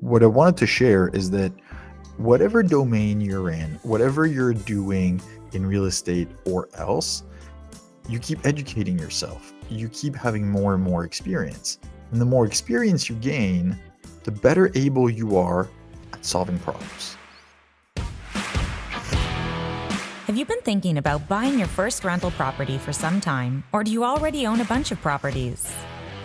What I wanted to share is that whatever domain you're in, whatever you're doing in real estate or else, you keep educating yourself. You keep having more and more experience. And the more experience you gain, the better able you are at solving problems. Have you been thinking about buying your first rental property for some time, or do you already own a bunch of properties?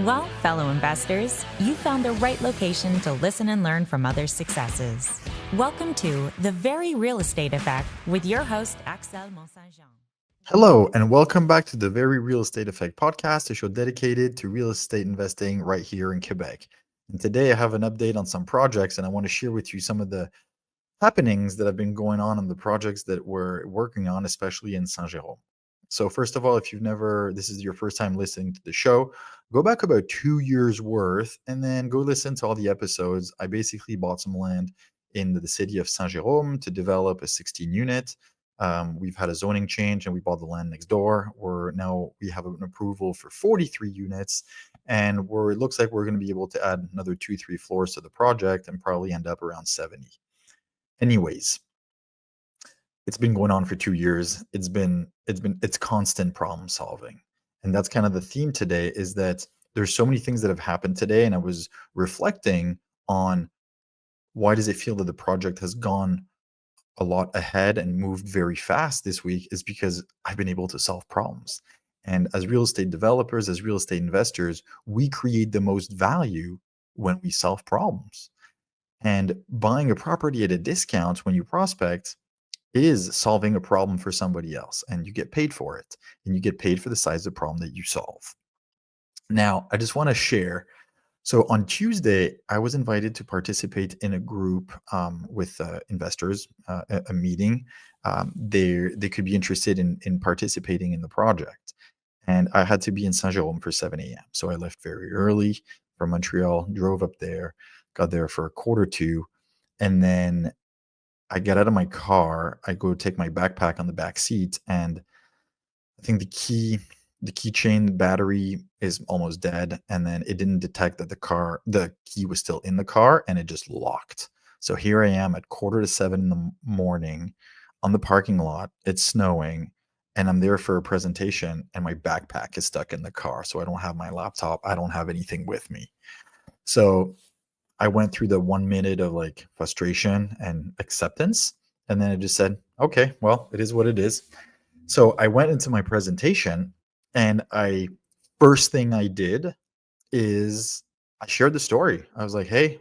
Well, fellow investors, you found the right location to listen and learn from others' successes. Welcome to The Very Real Estate Effect with your host, Axel Mont-Saint-Jean. Hello, and welcome back to the Very Real Estate Effect podcast, a show dedicated to real estate investing right here in Quebec. And today I have an update on some projects, and I want to share with you some of the happenings that have been going on the projects that we're working on, especially in Saint-Jérôme. So first of all, if this is your first time listening to the show, go back about 2 years worth and then go listen to all the episodes. I basically bought some land in the city of Saint-Jérôme to develop a 16 unit. We've had a zoning change and we bought the land next door. We have an approval for 43 units, and it looks like we're going to be able to add another 2-3 floors to the project and probably end up around 70. Anyways, it's been going on for 2 years. It's constant problem solving. And that's kind of the theme today, is that there's so many things that have happened today. And I was reflecting on why does it feel that the project has gone a lot ahead and moved very fast this week, is because I've been able to solve problems. And as real estate developers, as real estate investors, we create the most value when we solve problems. And buying a property at a discount when you prospect is solving a problem for somebody else, and you get paid for it, and you get paid for the size of the problem that you solve. Now, I just want to share. So on Tuesday, I was invited to participate in a group with investors, a meeting. They could be interested in participating in the project. And I had to be in Saint-Jérôme for 7 a.m. So I left very early from Montreal, drove up there, got there for 1:45, and then I get out of my car, I go take my backpack on the back seat, and I think the keychain, the battery is almost dead, and then it didn't detect that the key was still in the car, and it just locked. So here I am at 6:45 in the morning on the parking lot. It's snowing, and I'm there for a presentation, and my backpack is stuck in the car. So I don't have my laptop. I don't have anything with me. So I went through the 1 minute of like frustration and acceptance. And then I just said, okay, well, it is what it is. So I went into my presentation, and first thing I did is I shared the story. I was like, hey,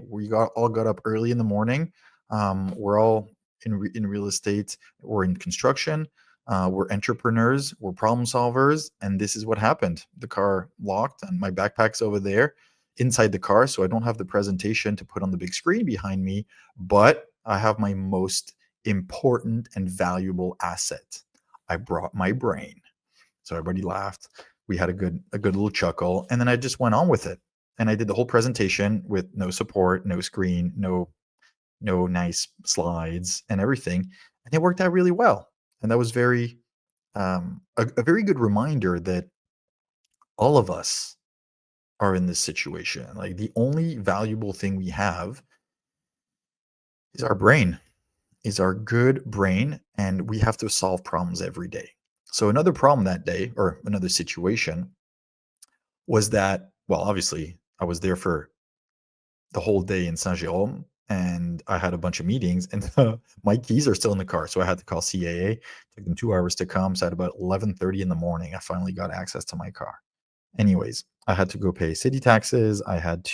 all got up early in the morning. We're all in real estate. We're in construction. We're entrepreneurs. We're problem solvers. And this is what happened. The car locked, and my backpack's over there inside the car. So I don't have the presentation to put on the big screen behind me, but I have my most important and valuable asset. I brought my brain. So everybody laughed. We had a good little chuckle, and then I just went on with it. And I did the whole presentation with no support, no screen, no nice slides and everything, and it worked out really well. And that was a very good reminder that all of us are in this situation. Like, the only valuable thing we have is our brain, is our good brain, and we have to solve problems every day. So another problem that day, or another situation, was that, well, obviously I was there for the whole day in Saint-Jérôme, and I had a bunch of meetings, and my keys are still in the car. So I had to call CAA. It took them 2 hours to come. So at about 11:30 in the morning, I finally got access to my car. Anyways, I had to go pay city taxes. I had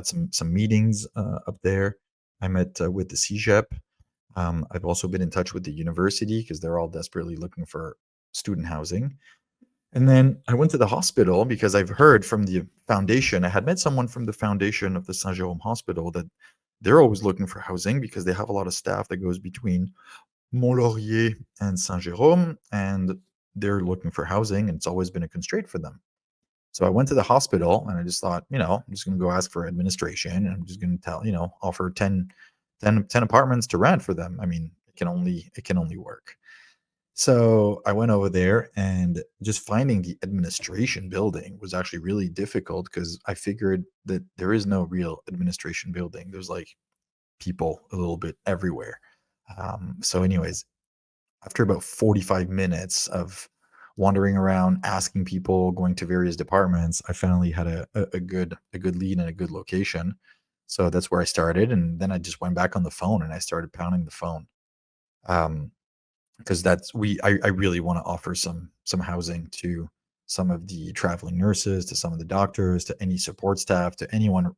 some meetings up there. I met with the CEGEP. I've also been in touch with the university because they're all desperately looking for student housing. And then I went to the hospital because I've heard from the foundation. I had met someone from the foundation of the Saint-Jérôme Hospital that they're always looking for housing because they have a lot of staff that goes between Mont-Laurier and Saint-Jérôme, and they're looking for housing, and it's always been a constraint for them. So I went to the hospital, and I just thought, I'm just going to go ask for administration, and I'm just going to offer 10 apartments to rent for them. I mean, it can only work. So I went over there, and just finding the administration building was actually really difficult because I figured that there is no real administration building. There's like people a little bit everywhere. So, anyways, after about 45 minutes of wandering around, asking people, going to various departments, I finally had a good lead and a good location. So that's where I started, and then I just went back on the phone and I started pounding the phone. Um, because I really want to offer some housing to some of the traveling nurses, to some of the doctors, to any support staff, to anyone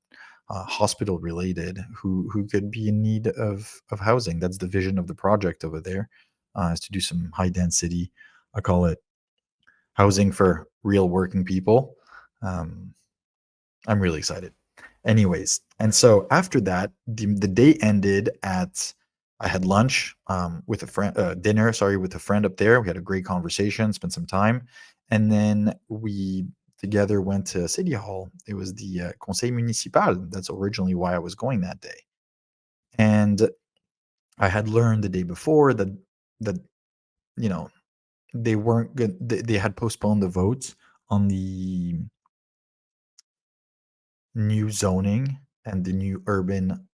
hospital related who could be in need of housing. That's the vision of the project over there, is to do some high density. I call it housing for real working people. Um, I'm really excited. Anyways, and so after that, the day ended at I had lunch with a friend, dinner, sorry, with a friend up there. We had a great conversation, spent some time, and then we together went to City Hall. It was the Conseil Municipal. That's originally why I was going that day. And I had learned the day before that you know they weren't good. They had postponed the votes on the new zoning and the new urban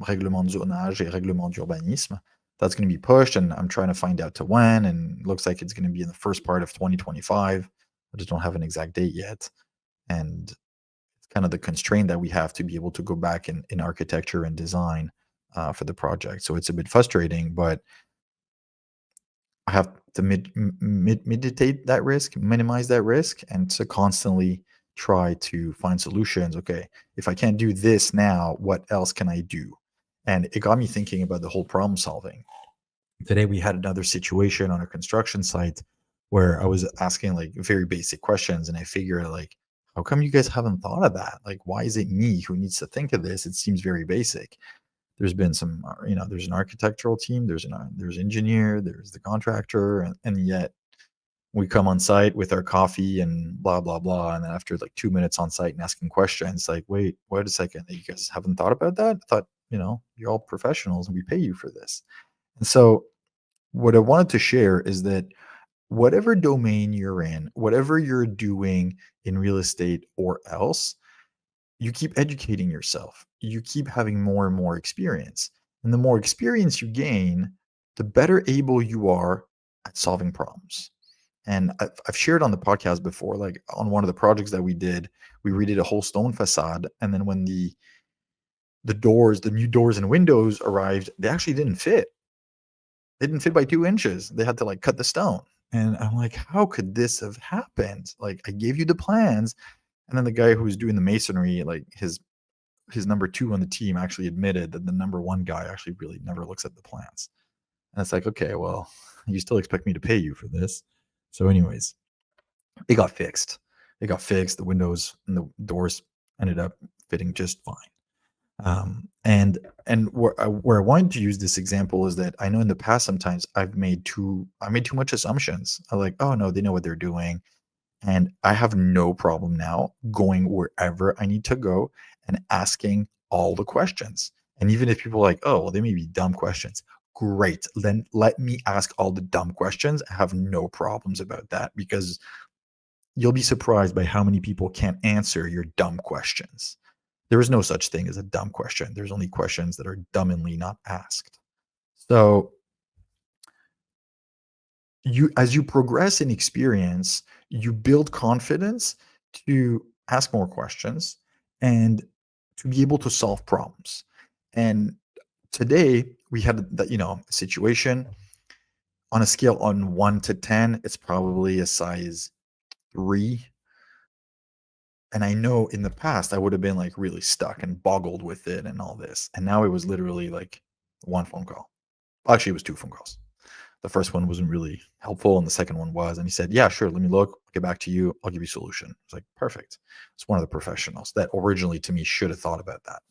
règlement de zonage et règlement d'urbanisme. That's going to be pushed, and I'm trying to find out to when. And it looks like it's going to be in the first part of 2025. I just don't have an exact date yet. And it's kind of the constraint that we have to be able to go back in architecture and design for the project. So it's a bit frustrating, but I have to mitigate that risk, minimize that risk, and to constantly try to find solutions. Okay, if I can't do this now, what else can I do? And it got me thinking about the whole problem solving. Today, we had another situation on a construction site where I was asking like very basic questions, and I figured like, how come you guys haven't thought of that? Like, why is it me who needs to think of this? It seems very basic. There's been some, there's an architectural team, there's engineer, there's the contractor, and yet we come on site with our coffee and blah blah blah, and then after like 2 minutes on site and asking questions, like, wait a second, you guys haven't thought about that? I thought, you're all professionals and we pay you for this. And so what I wanted to share is that whatever domain you're in, whatever you're doing in real estate or else, you keep educating yourself. You keep having more and more experience. And the more experience you gain, the better able you are at solving problems. And I've shared on the podcast before, like on one of the projects that we did, we redid a whole stone facade. And then when the new doors and windows arrived, they actually didn't fit. They didn't fit by 2 inches. They had to like cut the stone. And I'm like, how could this have happened? Like I gave you the plans. And then the guy who was doing the masonry, like his number two on the team actually admitted that the number one guy actually really never looks at the plans. And it's like, okay, well, you still expect me to pay you for this. So, anyways, it got fixed. It got fixed. The windows and the doors ended up fitting just fine. And where I wanted to use this example is that I know in the past sometimes I made too much assumptions. I'm like, oh no, they know what they're doing. And I have no problem now going wherever I need to go and asking all the questions. And even if people are like, oh, well, they may be dumb questions, great. Then let me ask all the dumb questions. I have no problems about that because you'll be surprised by how many people can't answer your dumb questions. There is no such thing as a dumb question. There's only questions that are dumbly not asked. So as you progress in experience, you build confidence to ask more questions and to be able to solve problems. And today we had that, situation on a scale on 1 to 10, it's probably a size 3. And I know in the past I would have been like really stuck and boggled with it and all this. And now it was literally like one phone call. Actually, it was two phone calls. The first one wasn't really helpful, and the second one was. And he said, "Yeah, sure. Let me look. I'll get back to you. I'll give you a solution." It's like perfect. It's one of the professionals that originally to me should have thought about that.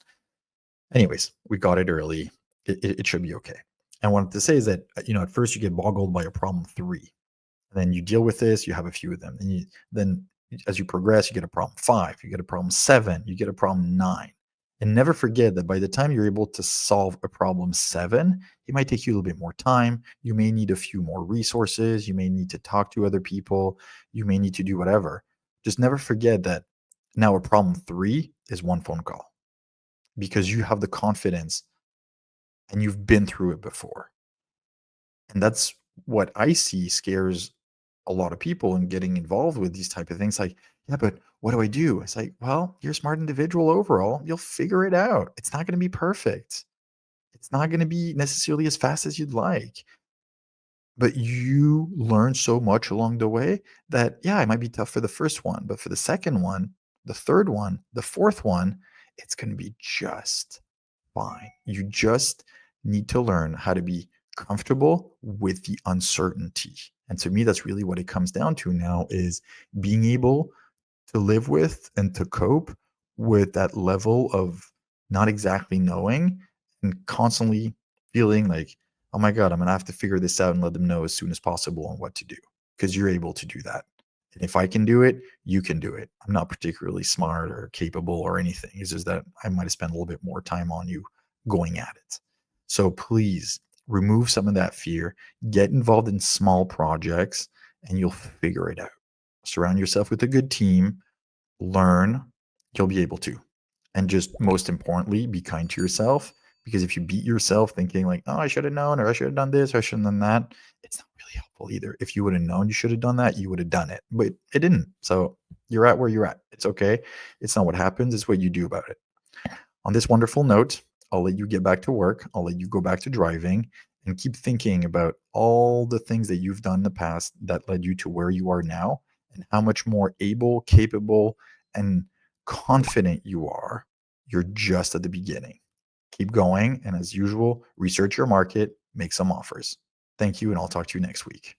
Anyways, we got it early. It should be okay. And what I wanted to say is that at first you get boggled by a problem 3, and then you deal with this. You have a few of them, and then as you progress, you get a problem 5, you get a problem 7, you get a problem 9, And never forget that by the time you're able to solve a problem 7, it might take you a little bit more time. You may need a few more resources. You may need to talk to other people. You may need to do whatever. Just never forget that now a problem 3 is one phone call because you have the confidence and you've been through it before. And that's what I see scares a lot of people in getting involved with these type of things. Like, yeah, but what do I do? It's like, well, you're a smart individual overall. You'll figure it out. It's not going to be perfect. It's not going to be necessarily as fast as you'd like, but you learn so much along the way that, yeah, it might be tough for the first one, but for the second one, the third one, the fourth one, it's going to be just fine. You just need to learn how to be comfortable with the uncertainty. And to me, that's really what it comes down to now is being able to live with and to cope with that level of not exactly knowing and constantly feeling like, oh my God, I'm going to have to figure this out and let them know as soon as possible on what to do because you're able to do that. And if I can do it, you can do it. I'm not particularly smart or capable or anything. It's just that I might have spent a little bit more time on you going at it. So please remove some of that fear, get involved in small projects, and you'll figure it out. Surround yourself with a good team, learn, you'll be able to. And just most importantly, be kind to yourself. Because if you beat yourself thinking like, oh, I should have known, or I should have done this, or I should have done that, it's not really helpful either. If you would have known you should have done that, you would have done it. But it didn't. So you're at where you're at. It's okay. It's not what happens, it's what you do about it. On this wonderful note, I'll let you get back to work. I'll let you go back to driving and keep thinking about all the things that you've done in the past that led you to where you are now and how much more able, capable, and confident you are. You're just at the beginning. Keep going. And as usual, research your market, make some offers. Thank you. And I'll talk to you next week.